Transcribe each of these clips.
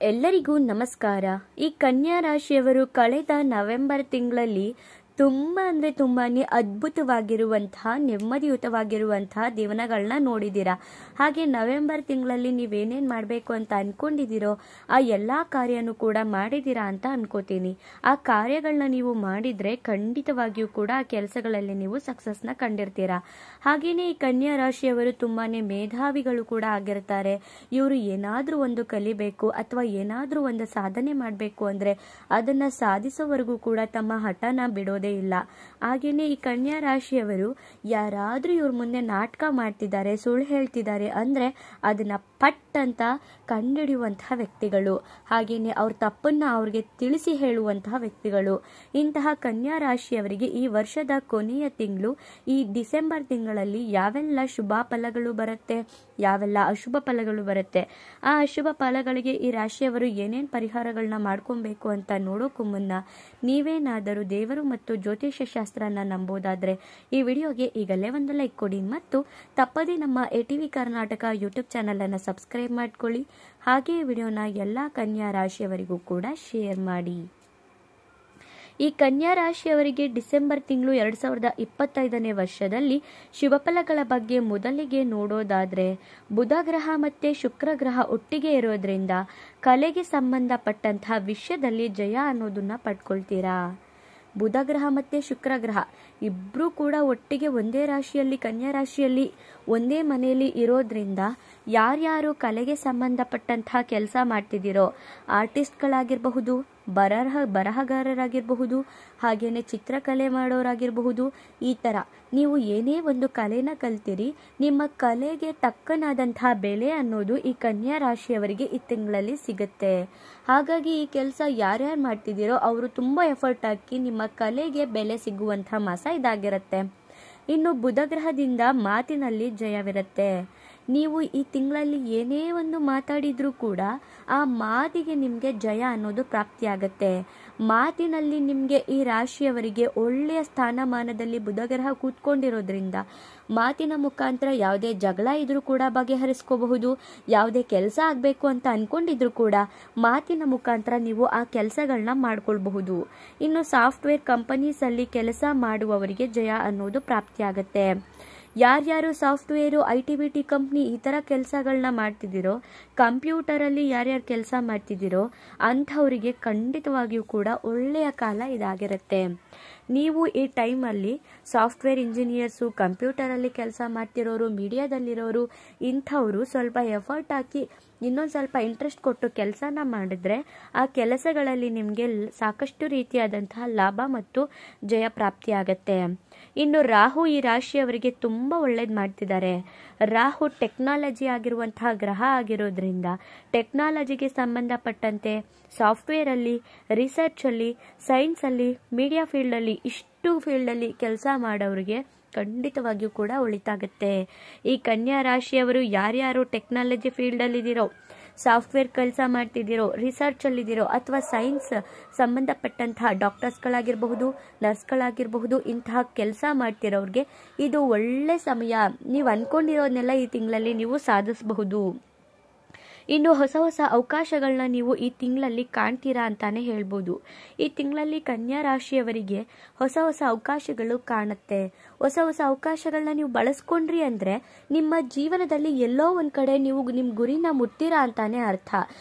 ಎಲ್ಲರಿಗೂ ನಮಸ್ಕಾರ. ಈ ಕನ್ಯಾ ರಾಶಿಯವರು ಕಳೆದ ನವೆಂಬರ್ ತಿಂಗಳಲ್ಲಿ ತುಂಬಾನೇ ಅದ್ಭುತವಾಗಿರುವಂತಹ ನೆಮ್ಮದಿಯುತವಾಗಿರುವಂತಹ ದಿನಗಳನ್ನ ನೋಡಿದ್ದೀರಾ. ಹಾಗೆ ನವೆಂಬರ್ ತಿಂಗಳಲ್ಲಿ ನೀವೇನೇನು ಮಾಡಬೇಕು ಅಂತ ಅನ್ಕೊಂಡಿದ್ದೀರೋ ಆ ಎಲ್ಲ ಕಾರ್ಯನೂ ಕೂಡ ಮಾಡಿದ್ದೀರಾ ಅಂತ ಅನ್ಕೋತೀನಿ. ಆ ಕಾರ್ಯಗಳನ್ನ ನೀವು ಮಾಡಿದ್ರೆ ಖಂಡಿತವಾಗಿಯೂ ಕೂಡ ಆ ಕೆಲಸಗಳಲ್ಲಿ ನೀವು ಸಕ್ಸಸ್ನ ಕಂಡಿರ್ತೀರಾ. ಹಾಗೇನೆ ಈ ಕನ್ಯಾ ರಾಶಿಯವರು ತುಂಬಾನೇ ಮೇಧಾವಿಗಳು ಕೂಡ ಆಗಿರ್ತಾರೆ. ಇವರು ಏನಾದ್ರೂ ಒಂದು ಕಲಿಬೇಕು ಅಥವಾ ಏನಾದ್ರೂ ಒಂದು ಸಾಧನೆ ಮಾಡಬೇಕು ಅಂದ್ರೆ ಅದನ್ನ ಸಾಧಿಸೋವರೆಗೂ ಕೂಡ ತಮ್ಮ ಹಠನ ಬಿಡೋದೇ ಇಲ್ಲ. ಹಾಗೇನೆ ಈ ಕನ್ಯಾ ರಾಶಿಯವರು ಯಾರಾದ್ರೂ ಇವ್ರ ಮುಂದೆ ನಾಟಕ ಮಾಡ್ತಿದ್ದಾರೆ, ಸುಳ್ಳು ಹೇಳ್ತಿದ್ದಾರೆ ಅಂದ್ರೆ ಅದನ್ನ ಪಟ್ ಅಂತ ಕಂಡುಹಿಡಿಯುವಂತಹ ವ್ಯಕ್ತಿಗಳು. ಹಾಗೇನೆ ಅವ್ರ ತಪ್ಪನ್ನ ಅವ್ರಿಗೆ ತಿಳಿಸಿ ಹೇಳುವಂತಹ ವ್ಯಕ್ತಿಗಳು. ಇಂತಹ ಕನ್ಯಾ ರಾಶಿಯವರಿಗೆ ಈ ವರ್ಷದ ಕೊನೆಯ ತಿಂಗಳು, ಈ ಡಿಸೆಂಬರ್ ತಿಂಗಳಲ್ಲಿ ಯಾವೆಲ್ಲ ಶುಭ ಫಲಗಳು ಬರುತ್ತೆ, ಯಾವೆಲ್ಲ ಅಶುಭ ಫಲಗಳು ಬರುತ್ತೆ, ಆ ಅಶುಭ ಫಲಗಳಿಗೆ ಈ ರಾಶಿಯವರು ಏನೇನು ಪರಿಹಾರಗಳನ್ನ ಮಾಡ್ಕೊಬೇಕು ಅಂತ ನೋಡೋಕ್ಕೂ ಮುನ್ನ ನೀವೇನಾದರೂ ದೇವರು ಮತ್ತು ಜ್ಯೋತಿಷ್ಯ ಶಾಸ್ತ್ರನ ನಂಬೋದಾದ್ರೆ ಈ ವಿಡಿಯೋಗೆ ಈಗಲೇ ಒಂದು ಲೈಕ್ ಕೊಡಿ ಮತ್ತು ತಪ್ಪದೇ ನಮ್ಮ ATV ಕರ್ನಾಟಕ ಯೂಟ್ಯೂಬ್ ಚಾನಲ್ ಅನ್ನು ಸಬ್ಸ್ಕ್ರೈಬ್ ಮಾಡ್ಕೊಳ್ಳಿ. ಹಾಗೆ ಈ ವಿಡಿಯೋನ ಎಲ್ಲ ಕನ್ಯಾ ರಾಶಿಯವರಿಗೂ ಕೂಡ ಶೇರ್ ಮಾಡಿ. ಈ ಕನ್ಯಾ ರಾಶಿಯವರಿಗೆ ಡಿಸೆಂಬರ್ ತಿಂಗಳು 2025ನೇ ವರ್ಷದಲ್ಲಿ ಶುಭಫಲಗಳ ಬಗ್ಗೆ ಮೊದಲಿಗೆ ನೋಡೋದಾದ್ರೆ, ಬುಧ ಗ್ರಹ ಮತ್ತೆ ಶುಕ್ರ ಗ್ರಹ ಒಟ್ಟಿಗೆ ಇರೋದ್ರಿಂದ ಕಲೆಗೆ ಸಂಬಂಧಪಟ್ಟಂತಹ ವಿಷಯದಲ್ಲಿ ಜಯ ಅನ್ನೋದನ್ನ ಪಡ್ಕೊಳ್ತೀರಾ. ಬುಧ ಗ್ರಹ ಮತ್ತೆ ಶುಕ್ರ ಗ್ರಹ ಇಬ್ರು ಕೂಡ ಒಟ್ಟಿಗೆ ಒಂದೇ ರಾಶಿಯಲ್ಲಿ, ಕನ್ಯಾ ರಾಶಿಯಲ್ಲಿ ಒಂದೇ ಮನೆಯಲ್ಲಿ ಇರೋದ್ರಿಂದ ಯಾರ್ಯಾರು ಕಲೆಗೆ ಸಂಬಂಧಪಟ್ಟಂತಹ ಕೆಲಸ ಮಾಡ್ತಿದ್ದೀರೋ, ಆರ್ಟಿಸ್ಟ್ಗಳಾಗಿರಬಹುದು, ಬರಹಗಾರರಾಗಿರಬಹುದು, ಹಾಗೇನೆ ಚಿತ್ರಕಲೆ ಮಾಡೋರಾಗಿರಬಹುದು, ಈ ತರ ನೀವು ಏನೇ ಒಂದು ಕಲೆನ ಕಲ್ತಿರಿ, ನಿಮ್ಮ ಕಲೆಗೆ ತಕ್ಕನಾದಂತಹ ಬೆಲೆ ಅನ್ನೋದು ಈ ಕನ್ಯಾ ರಾಶಿಯವರಿಗೆ ಈ ತಿಂಗಳಲ್ಲಿ ಸಿಗುತ್ತೆ. ಹಾಗಾಗಿ ಈ ಕೆಲಸ ಯಾರ್ಯಾರು ಮಾಡ್ತಿದ್ದೀರೋ ಅವರು ತುಂಬಾ ಎಫರ್ಟ್ ಹಾಕಿ ನಿಮ್ಮ ಕಲೆಗೆ ಬೆಲೆ ಸಿಗುವಂತಹ ಮಾಸ ಇದಾಗಿರುತ್ತೆ. ಇನ್ನು ಬುಧ ಗ್ರಹದಿಂದ ಮಾತಿನಲ್ಲಿ ಜಯವಿರುತ್ತೆ. ನೀವು ಈ ತಿಂಗಳಲ್ಲಿ ಏನೇ ಒಂದು ಮಾತಾಡಿದ್ರೂ ಕೂಡ ಆ ಮಾತಿಗೆ ನಿಮಗೆ ಜಯ ಅನ್ನೋದು ಪ್ರಾಪ್ತಿಯಾಗತ್ತೆ. ಮಾತಿನಲ್ಲಿ ನಿಮಗೆ ಈ ರಾಶಿಯವರಿಗೆ ಒಳ್ಳೆಯ ಸ್ಥಾನಮಾನದಲ್ಲಿ ಬುಧ ಗ್ರಹ ಕೂತ್ಕೊಂಡಿರೋದ್ರಿಂದ ಮಾತಿನ ಮುಖಾಂತರ ಯಾವುದೇ ಜಗಳ ಇದ್ರೂ ಕೂಡ ಬಗೆಹರಿಸ್ಕೋಬಹುದು. ಯಾವುದೇ ಕೆಲಸ ಆಗಬೇಕು ಅಂತ ಅನ್ಕೊಂಡಿದ್ರು ಕೂಡ ಮಾತಿನ ಮುಖಾಂತರ ನೀವು ಆ ಕೆಲಸಗಳನ್ನ ಮಾಡ್ಕೊಳ್ಬಹುದು. ಇನ್ನು ಸಾಫ್ಟ್ವೇರ್ ಕಂಪನೀಸ್ ಅಲ್ಲಿ ಕೆಲಸ ಮಾಡುವವರಿಗೆ ಜಯ ಅನ್ನೋದು ಪ್ರಾಪ್ತಿಯಾಗತ್ತೆ. ಯಾರ್ಯಾರು ಸಾಫ್ಟ್ವೇರು, IT-BT ಕಂಪ್ನಿ ಈ ಥರ ಕೆಲಸಗಳನ್ನ ಮಾಡ್ತಿದ್ದೀರೋ, ಕಂಪ್ಯೂಟರಲ್ಲಿ ಯಾರ್ಯಾರು ಕೆಲಸ ಮಾಡ್ತಿದ್ದೀರೋ ಅಂಥವರಿಗೆ ಖಂಡಿತವಾಗಿಯೂ ಕೂಡ ಒಳ್ಳೆಯ ಕಾಲ ಇದಾಗಿರುತ್ತೆ. ನೀವು ಈ ಟೈಮಲ್ಲಿ ಸಾಫ್ಟ್ವೇರ್ ಇಂಜಿನಿಯರ್ಸು, ಕಂಪ್ಯೂಟರಲ್ಲಿ ಕೆಲಸ ಮಾಡ್ತಿರೋರು, ಮೀಡಿಯಾದಲ್ಲಿರೋರು ಇಂಥವರು ಸ್ವಲ್ಪ ಎಫರ್ಟ್ ಹಾಕಿ ಇನ್ನೊಂದು ಸ್ವಲ್ಪ ಇಂಟ್ರೆಸ್ಟ್ ಕೊಟ್ಟು ಕೆಲಸನ ಮಾಡಿದ್ರೆ ಆ ಕೆಲಸಗಳಲ್ಲಿ ನಿಮಗೆ ಸಾಕಷ್ಟು ರೀತಿಯಾದಂತಹ ಲಾಭ ಮತ್ತು ಜಯ ಪ್ರಾಪ್ತಿಯಾಗತ್ತೆ. ಇನ್ನು ರಾಹು ಈ ರಾಶಿಯವರಿಗೆ ತುಂಬ ಒಳ್ಳೇದು ಮಾಡ್ತಿದ್ದಾರೆ. ರಾಹು ಟೆಕ್ನಾಲಜಿ ಆಗಿರುವಂತಹ ಗ್ರಹ ಆಗಿರೋದ್ರಿಂದ ಟೆಕ್ನಾಲಜಿಗೆ ಸಂಬಂಧಪಟ್ಟಂತೆ ಸಾಫ್ಟ್ವೇರಲ್ಲಿ, ರಿಸರ್ಚಲ್ಲಿ, ಸೈನ್ಸಲ್ಲಿ, ಮೀಡಿಯಾ ಫೀಲ್ಡಲ್ಲಿ ಇಷ್ಟು ಫೀಲ್ಡಲ್ಲಿ ಕೆಲಸ ಮಾಡೋರಿಗೆ ಖಂಡಿತವಾಗಿಯೂ ಕೂಡ ಒಳಿತಾಗುತ್ತೆ. ಈ ಕನ್ಯಾ ರಾಶಿಯವರು ಯಾರ್ಯಾರು ಟೆಕ್ನಾಲಜಿ ಫೀಲ್ಡಲ್ಲಿದ್ದೀರೋ, ಸಾಫ್ಟ್ವೇರ್ ಕೆಲಸ ಮಾಡ್ತಿದ್ದೀರೋ, ರಿಸರ್ಚಲ್ಲಿದ್ದೀರೋ ಅಥವಾ ಸೈನ್ಸ್ ಸಂಬಂಧಪಟ್ಟಂತಹ ಡಾಕ್ಟರ್ಸ್ಗಳಾಗಿರಬಹುದು, ನರ್ಸ್ಗಳಾಗಿರಬಹುದು, ಇಂತಹ ಕೆಲಸ ಮಾಡ್ತಿರೋರಿಗೆ ಇದು ಒಳ್ಳೆ ಸಮಯ. ನೀವು ಅನ್ಕೊಂಡಿರೋದನ್ನೆಲ್ಲ ಈ ತಿಂಗಳಲ್ಲಿ ನೀವು ಸಾಧಿಸಬಹುದು. ಇನ್ನು ಹೊಸ ಅವಕಾಶಗಳನ್ನ ನೀವು ಈ ತಿಂಗಳಲ್ಲಿ ಕಾಣ್ತೀರಾ ಅಂತಾನೆ ಹೇಳ್ಬೋದು. ಈ ತಿಂಗಳಲ್ಲಿ ಕನ್ಯಾ ರಾಶಿಯವರಿಗೆ ಹೊಸ ಅವಕಾಶಗಳು ಕಾಣುತ್ತೆ. ಹೊಸ ಅವಕಾಶಗಳನ್ನ ನೀವು ಬಳಸ್ಕೊಂಡ್ರಿ ಅಂದ್ರೆ ನಿಮ್ಮ ಜೀವನದಲ್ಲಿ ಎಲ್ಲೋ ಒಂದ್ ಕಡೆ ನೀವು ನಿಮ್ಮ ಗುರಿನ ಮುಟ್ತೀರಾ ಅಂತಾನೆ ಅರ್ಥ.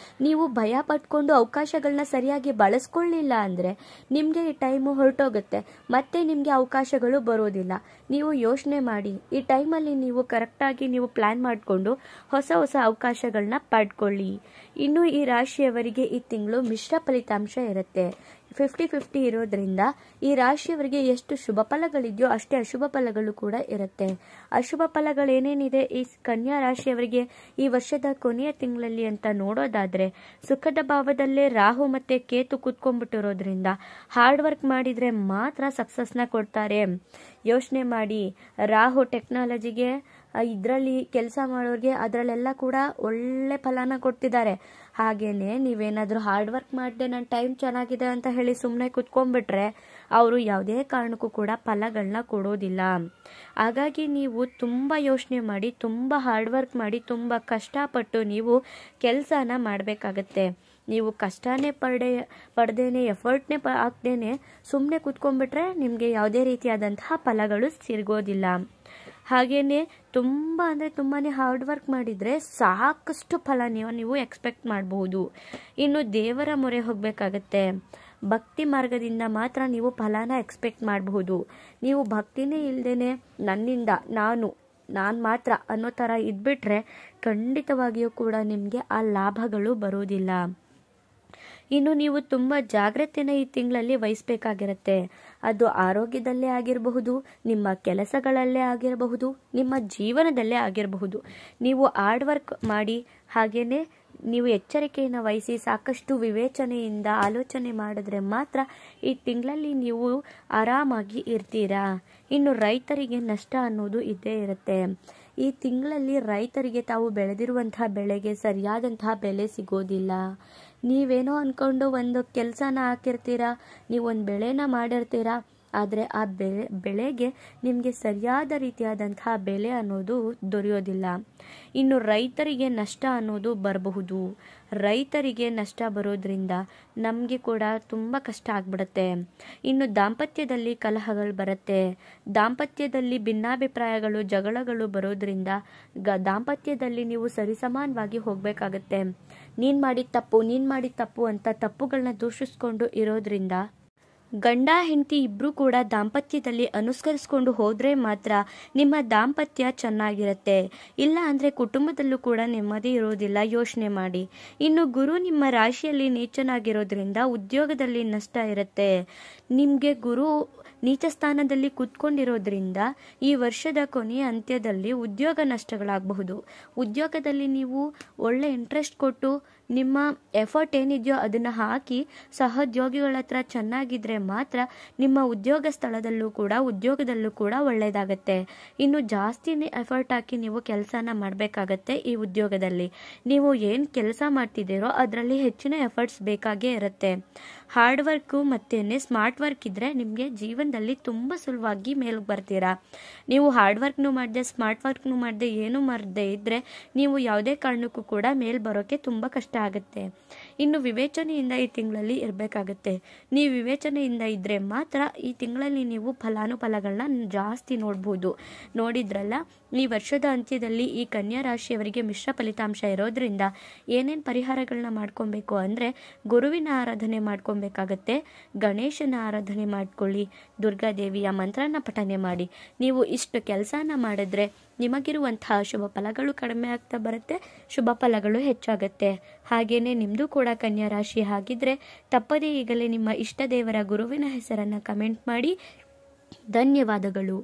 ನೀವು ಭಯ ಪಟ್ಕೊಂಡು ಅವಕಾಶಗಳನ್ನ ಸರಿಯಾಗಿ ಬಳಸ್ಕೊಳ್ಳಿಲ್ಲ ಅಂದ್ರೆ ನಿಮ್ಗೆ ಈ ಟೈಮು ಹೊರಟೋಗುತ್ತೆ, ಮತ್ತೆ ನಿಮ್ಗೆ ಅವಕಾಶಗಳು ಬರೋದಿಲ್ಲ. ನೀವು ಯೋಚನೆ ಮಾಡಿ, ಈ ಟೈಮಲ್ಲಿ ನೀವು ಕರೆಕ್ಟಾಗಿ ನೀವು ಪ್ಲಾನ್ ಮಾಡಿಕೊಂಡು ಹೊಸ ಅವಕಾಶಗಳನ್ನ ಪಡ್ಕೊಳ್ಳಿ. ಇನ್ನು ಈ ರಾಶಿಯವರಿಗೆ ಈ ತಿಂಗಳು ಮಿಶ್ರ ಫಲಿತಾಂಶ ಇರುತ್ತೆ. 50-50 ಇರೋದ್ರಿಂದ ಈ ರಾಶಿಯವರಿಗೆ ಎಷ್ಟು ಶುಭ ಫಲಗಳಿದೆಯೋ ಅಷ್ಟೇ ಅಶುಭ ಫಲಗಳು ಕೂಡ ಇರುತ್ತೆ. ಅಶುಭ ಫಲಗಳೇನೇನಿದೆ ಈ ಕನ್ಯಾ ರಾಶಿಯವರಿಗೆ ಈ ವರ್ಷದ ಕೊನೆಯ ತಿಂಗಳಲ್ಲಿ ಅಂತ ನೋಡೋದಾದ್ರೆ, ಸುಖದ ಭಾವದಲ್ಲೇ ರಾಹು ಮತ್ತೆ ಕೇತು ಕೂತ್ಕೊಂಡ್ಬಿಟ್ಟಿರೋದ್ರಿಂದ ಹಾರ್ಡ್ ವರ್ಕ್ ಮಾಡಿದ್ರೆ ಮಾತ್ರ ಸಕ್ಸಸ್ನ ಕೊಡ್ತಾರೆ. ಯೋಚನೆ ಮಾಡಿ, ರಾಹು ಟೆಕ್ನಾಲಜಿಗೆ, ಇದರಲ್ಲಿ ಕೆಲಸ ಮಾಡೋರಿಗೆ ಅದರಲ್ಲೆಲ್ಲ ಕೂಡ ಒಳ್ಳೆ ಫಲನ ಕೊಡ್ತಿದ್ದಾರೆ. ಹಾಗೇನೆ ನೀವೇನಾದರೂ ಹಾರ್ಡ್ ವರ್ಕ್ ಮಾಡಿದೆ ನನ್ನ ಟೈಮ್ ಚೆನ್ನಾಗಿದೆ ಅಂತ ಹೇಳಿ ಸುಮ್ಮನೆ ಕುತ್ಕೊಂಡ್ಬಿಟ್ರೆ ಅವರು ಯಾವುದೇ ಕಾರಣಕ್ಕೂ ಕೂಡ ಫಲಗಳನ್ನ ಕೊಡೋದಿಲ್ಲ. ಹಾಗಾಗಿ ನೀವು ತುಂಬ ಯೋಚನೆ ಮಾಡಿ, ತುಂಬ ಹಾರ್ಡ್ ವರ್ಕ್ ಮಾಡಿ, ತುಂಬ ಕಷ್ಟಪಟ್ಟು ನೀವು ಕೆಲಸನ ಮಾಡಬೇಕಾಗತ್ತೆ. ನೀವು ಕಷ್ಟನೇ ಪಡ್ದೇನೆ ಎಫರ್ಟ್ನೇ ಹಾಕ್ದೇನೆ ಸುಮ್ಮನೆ ಕೂತ್ಕೊಂಡ್ಬಿಟ್ರೆ ನಿಮಗೆ ಯಾವುದೇ ರೀತಿಯಾದಂತಹ ಫಲಗಳು ಸಿಗೋದಿಲ್ಲ. ಹಾಗೆಯೇ ತುಂಬ ಅಂದರೆ ತುಂಬಾ ಹಾರ್ಡ್ ವರ್ಕ್ ಮಾಡಿದರೆ ಸಾಕಷ್ಟು ಫಲ ನೀವು ಎಕ್ಸ್ಪೆಕ್ಟ್ ಮಾಡಬಹುದು. ಇನ್ನು ದೇವರ ಮೊರೆ ಹೋಗಬೇಕಾಗತ್ತೆ. ಭಕ್ತಿ ಮಾರ್ಗದಿಂದ ಮಾತ್ರ ನೀವು ಫಲನ ಎಕ್ಸ್ಪೆಕ್ಟ್ ಮಾಡಬಹುದು. ನೀವು ಭಕ್ತಿನೇ ಇಲ್ಲದೇನೆ ನನ್ನಿಂದ ನಾನು ಮಾತ್ರ ಅನ್ನೋ ಥರ ಇದ್ಬಿಟ್ರೆ ಖಂಡಿತವಾಗಿಯೂ ಕೂಡ ನಿಮಗೆ ಆ ಲಾಭಗಳು ಬರೋದಿಲ್ಲ. ಇನ್ನು ನೀವು ತುಂಬ ಜಾಗ್ರತೆನ ಈ ತಿಂಗಳಲ್ಲಿ ವಹಿಸಬೇಕಾಗಿರುತ್ತೆ. ಅದು ಆರೋಗ್ಯದಲ್ಲೇ ಆಗಿರಬಹುದು, ನಿಮ್ಮ ಕೆಲಸಗಳಲ್ಲೇ ಆಗಿರಬಹುದು, ನಿಮ್ಮ ಜೀವನದಲ್ಲೇ ಆಗಿರಬಹುದು. ನೀವು ಹಾರ್ಡ್ ವರ್ಕ್ ಮಾಡಿ, ಹಾಗೆಯೇ ನೀವು ಎಚ್ಚರಿಕೆಯನ್ನು ವಹಿಸಿ ಸಾಕಷ್ಟು ವಿವೇಚನೆಯಿಂದ ಆಲೋಚನೆ ಮಾಡಿದ್ರೆ ಮಾತ್ರ ಈ ತಿಂಗಳಲ್ಲಿ ನೀವು ಆರಾಮಾಗಿ ಇರ್ತೀರಾ. ಇನ್ನು ರೈತರಿಗೆ ನಷ್ಟ ಅನ್ನೋದು ಇದ್ದೇ ಇರುತ್ತೆ. ಈ ತಿಂಗಳಲ್ಲಿ ರೈತರಿಗೆ ತಾವು ಬೆಳೆದಿರುವಂತಹ ಬೆಳೆಗೆ ಸರಿಯಾದಂತಹ ಬೆಲೆ ಸಿಗೋದಿಲ್ಲ. ನೀವೇನೋ ಅಂದ್ಕೊಂಡು ಒಂದು ಕೆಲಸನ ಹಾಕಿರ್ತೀರಾ, ನೀವೊಂದು ಬೆಳೆನ ಮಾಡಿರ್ತೀರಾ, ಆದರೆ ಆ ಬೆಳೆಗೆ ನಿಮಗೆ ಸರಿಯಾದ ರೀತಿಯಾದಂತಹ ಬೆಲೆ ಅನ್ನೋದು ದೊರೆಯೋದಿಲ್ಲ. ಇನ್ನು ರೈತರಿಗೆ ನಷ್ಟ ಅನ್ನೋದು ಬರಬಹುದು. ರೈತರಿಗೆ ನಷ್ಟ ಬರೋದ್ರಿಂದ ನಮಗೆ ಕೂಡ ತುಂಬ ಕಷ್ಟ ಆಗ್ಬಿಡುತ್ತೆ. ಇನ್ನು ದಾಂಪತ್ಯದಲ್ಲಿ ಕಲಹಗಳು ಬರುತ್ತೆ. ದಾಂಪತ್ಯದಲ್ಲಿ ಭಿನ್ನಾಭಿಪ್ರಾಯಗಳು, ಜಗಳಗಳು ಬರೋದ್ರಿಂದ ದಾಂಪತ್ಯದಲ್ಲಿ ನೀವು ಸರಿಸಮಾನವಾಗಿ ಹೋಗಬೇಕಾಗತ್ತೆ. ನೀನು ಮಾಡಿದ ತಪ್ಪು ಅಂತ ತಪ್ಪುಗಳನ್ನ ದೂಷಿಸ್ಕೊಂಡು ಇರೋದ್ರಿಂದ ಗಂಡ ಹೆಂಡತಿ ಇಬ್ಬರೂ ಕೂಡ ದಾಂಪತ್ಯದಲ್ಲಿ ಅನುಸರಿಸ್ಕೊಂಡು ಹೋದರೆ ಮಾತ್ರ ನಿಮ್ಮ ದಾಂಪತ್ಯ ಚೆನ್ನಾಗಿರುತ್ತೆ. ಇಲ್ಲ ಅಂದರೆ ಕುಟುಂಬದಲ್ಲೂ ಕೂಡ ನೆಮ್ಮದಿ ಇರೋದಿಲ್ಲ. ಯೋಚನೆ ಮಾಡಿ. ಇನ್ನು ಗುರು ನಿಮ್ಮ ರಾಶಿಯಲ್ಲಿ ನೀಚನಾಗಿರೋದ್ರಿಂದ ಉದ್ಯೋಗದಲ್ಲಿ ನಷ್ಟ ಇರುತ್ತೆ. ನಿಮಗೆ ಗುರು ನೀಚ ಸ್ಥಾನದಲ್ಲಿ ಕೂತ್ಕೊಂಡಿರೋದ್ರಿಂದ ಈ ವರ್ಷದ ಕೊನೆಯ ಅಂತ್ಯದಲ್ಲಿ ಉದ್ಯೋಗ ನಷ್ಟಗಳಾಗಬಹುದು. ಉದ್ಯೋಗದಲ್ಲಿ ನೀವು ಒಳ್ಳೆ ಇಂಟ್ರೆಸ್ಟ್ ಕೊಟ್ಟು ನಿಮ್ಮ ಎಫರ್ಟ್ ಏನಿದೆಯೋ ಅದನ್ನು ಹಾಕಿ ಸಹೋದ್ಯೋಗಿಗಳ ಹತ್ರ ಚೆನ್ನಾಗಿದ್ರೆ ಮಾತ್ರ ನಿಮ್ಮ ಉದ್ಯೋಗದಲ್ಲೂ ಕೂಡ ಒಳ್ಳೆಯದಾಗತ್ತೆ. ಇನ್ನು ಜಾಸ್ತಿನೇ ಎಫರ್ಟ್ ಹಾಕಿ ನೀವು ಕೆಲಸನ ಮಾಡಬೇಕಾಗತ್ತೆ. ಈ ಉದ್ಯೋಗದಲ್ಲಿ ನೀವು ಏನು ಕೆಲಸ ಮಾಡ್ತಿದ್ದೀರೋ ಅದರಲ್ಲಿ ಹೆಚ್ಚಿನ ಎಫರ್ಟ್ಸ್ ಬೇಕಾಗೇ ಇರುತ್ತೆ. ಹಾರ್ಡ್ ವರ್ಕು ಮತ್ತು ಸ್ಮಾರ್ಟ್ ವರ್ಕ್ ಇದ್ದರೆ ನಿಮಗೆ ಜೀವನದಲ್ಲಿ ತುಂಬ ಸುಲಭವಾಗಿ ಮೇಲ್ಗೆ ಬರ್ತೀರಾ. ನೀವು ಹಾರ್ಡ್ ವರ್ಕ್ನು ಮಾಡದೆ, ಸ್ಮಾರ್ಟ್ ವರ್ಕ್ನು ಮಾಡದೆ, ಏನೂ ಮಾಡದೆ ಇದ್ದರೆ ನೀವು ಯಾವುದೇ ಕಾರಣಕ್ಕೂ ಕೂಡ ಮೇಲ್ ಬರೋಕ್ಕೆ ತುಂಬ ಕಷ್ಟ ಆಗುತ್ತೆ. ಇನ್ನು ವಿವೇಚನೆಯಿಂದ ಈ ತಿಂಗಳಲ್ಲಿ ಇರಬೇಕಾಗತ್ತೆ. ನೀವು ವಿವೇಚನೆಯಿಂದ ಇದ್ದರೆ ಮಾತ್ರ ಈ ತಿಂಗಳಲ್ಲಿ ನೀವು ಫಲಾನುಫಲಗಳನ್ನ ಜಾಸ್ತಿ ನೋಡ್ಬೋದು. ನೋಡಿದ್ರಲ್ಲ, ಈ ವರ್ಷದ ಅಂತ್ಯದಲ್ಲಿ ಈ ಕನ್ಯಾ ರಾಶಿಯವರಿಗೆ ಮಿಶ್ರ ಫಲಿತಾಂಶ ಇರೋದ್ರಿಂದ ಏನೇನು ಪರಿಹಾರಗಳನ್ನ ಮಾಡ್ಕೊಬೇಕು ಅಂದರೆ ಗುರುವಿನ ಆರಾಧನೆ ಮಾಡ್ಕೊಬೇಕಾಗತ್ತೆ, ಗಣೇಶನ ಆರಾಧನೆ ಮಾಡ್ಕೊಳ್ಳಿ, ದುರ್ಗಾದೇವಿಯ ಮಂತ್ರನ ಪಠನೆ ಮಾಡಿ. ನೀವು ಇಷ್ಟು ಕೆಲಸನ ಮಾಡಿದ್ರೆ ನಿಮಗಿರುವಂತಹ ಶುಭ ಫಲಗಳು ಕಡಿಮೆ ಆಗ್ತಾ ಬರುತ್ತೆ, ಶುಭ ಫಲಗಳು ಹೆಚ್ಚಾಗುತ್ತೆ. ಹಾಗೆಯೇ ನಿಮ್ಮದು ಕೂಡ ಕನ್ಯಾ ರಾಶಿ ಆಗಿದ್ರೆ ತಪ್ಪದೇ ಈಗಲೇ ನಿಮ್ಮ ಇಷ್ಟ ದೇವರ ಗುರುವಿನ ಹೆಸರನ್ನು ಕಮೆಂಟ್ ಮಾಡಿ. ಧನ್ಯವಾದಗಳು.